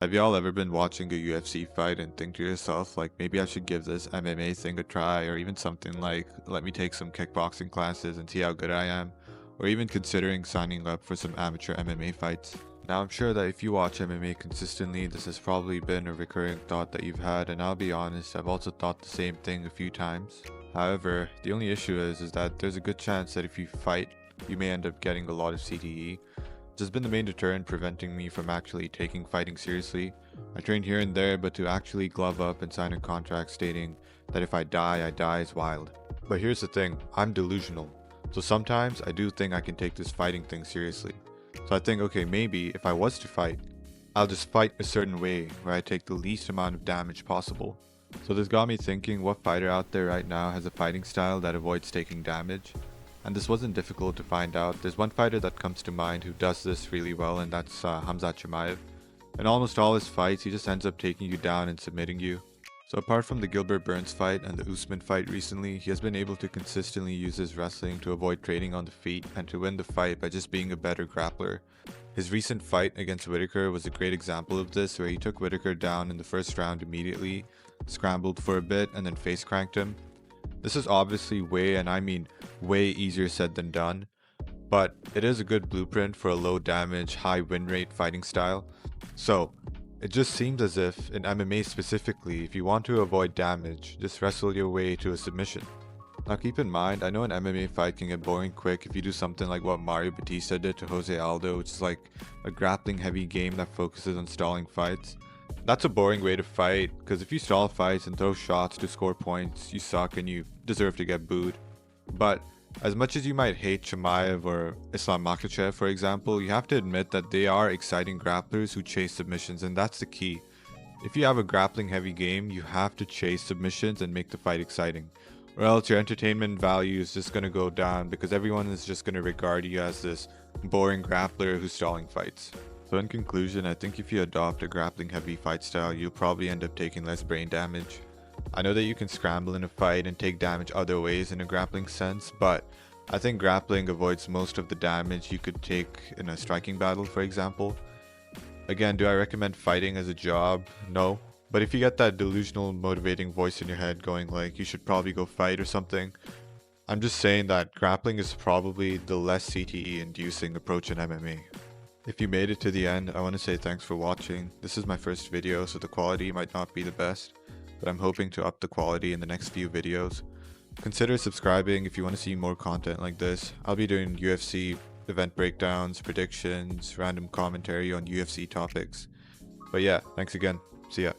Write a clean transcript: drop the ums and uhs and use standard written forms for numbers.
Have y'all ever been watching a UFC fight and think to yourself, like, maybe I should give this MMA thing a try, or even something like, let me take some kickboxing classes and see how good I am, or even considering signing up for some amateur MMA fights? Now, I'm sure that if you watch MMA consistently, this has probably been a recurring thought that you've had, and I'll be honest, I've also thought the same thing a few times. However, the only issue is that there's a good chance that if you fight, you may end up getting a lot of CTE. This has been the main deterrent preventing me from actually taking fighting seriously. I train here and there, but to actually glove up and sign a contract stating that if I die is wild. But here's the thing, I'm delusional. So sometimes I do think I can take this fighting thing seriously. So I think, okay, maybe if I was to fight, I'll just fight a certain way where I take the least amount of damage possible. So this got me thinking, what fighter out there right now has a fighting style that avoids taking damage? And this wasn't difficult to find out. There's one fighter that comes to mind who does this really well, and that's Hamza Chimaev. In almost all his fights, he just ends up taking you down and submitting you. So apart from the Gilbert Burns fight and the Usman fight recently, he has been able to consistently use his wrestling to avoid trading on the feet and to win the fight by just being a better grappler. His recent fight against Whitaker was a great example of this, where he took Whitaker down in the first round immediately, scrambled for a bit, and then face cranked him. This is obviously way, and I mean way easier said than done, but it is a good blueprint for a low damage, high win rate fighting style. So, it just seems as if, in MMA specifically, if you want to avoid damage, just wrestle your way to a submission. Now keep in mind, I know an MMA fight can get boring quick if you do something like what Mario Batista did to Jose Aldo, which is like a grappling heavy game that focuses on stalling fights. That's a boring way to fight, because if you stall fights and throw shots to score points, you suck and you deserve to get booed. But as much as you might hate Chimaev or Islam Makhachev, for example, you have to admit that they are exciting grapplers who chase submissions, and that's the key. If you have a grappling heavy game, you have to chase submissions and make the fight exciting, or else your entertainment value is just going to go down because everyone is just going to regard you as this boring grappler who's stalling fights. So in conclusion, I think if you adopt a grappling heavy fight style, you'll probably end up taking less brain damage. I know that you can scramble in a fight and take damage other ways in a grappling sense, but I think grappling avoids most of the damage you could take in a striking battle, for example. Again, do I recommend fighting as a job? No. But if you get that delusional motivating voice in your head going like you should probably go fight or something, I'm just saying that grappling is probably the less CTE inducing approach in MMA. If you made it to the end, I want to say thanks for watching. This is my first video, so the quality might not be the best, but I'm hoping to up the quality in the next few videos. Consider subscribing if you want to see more content like this. I'll be doing UFC event breakdowns, predictions, random commentary on UFC topics. But yeah, thanks again. See ya.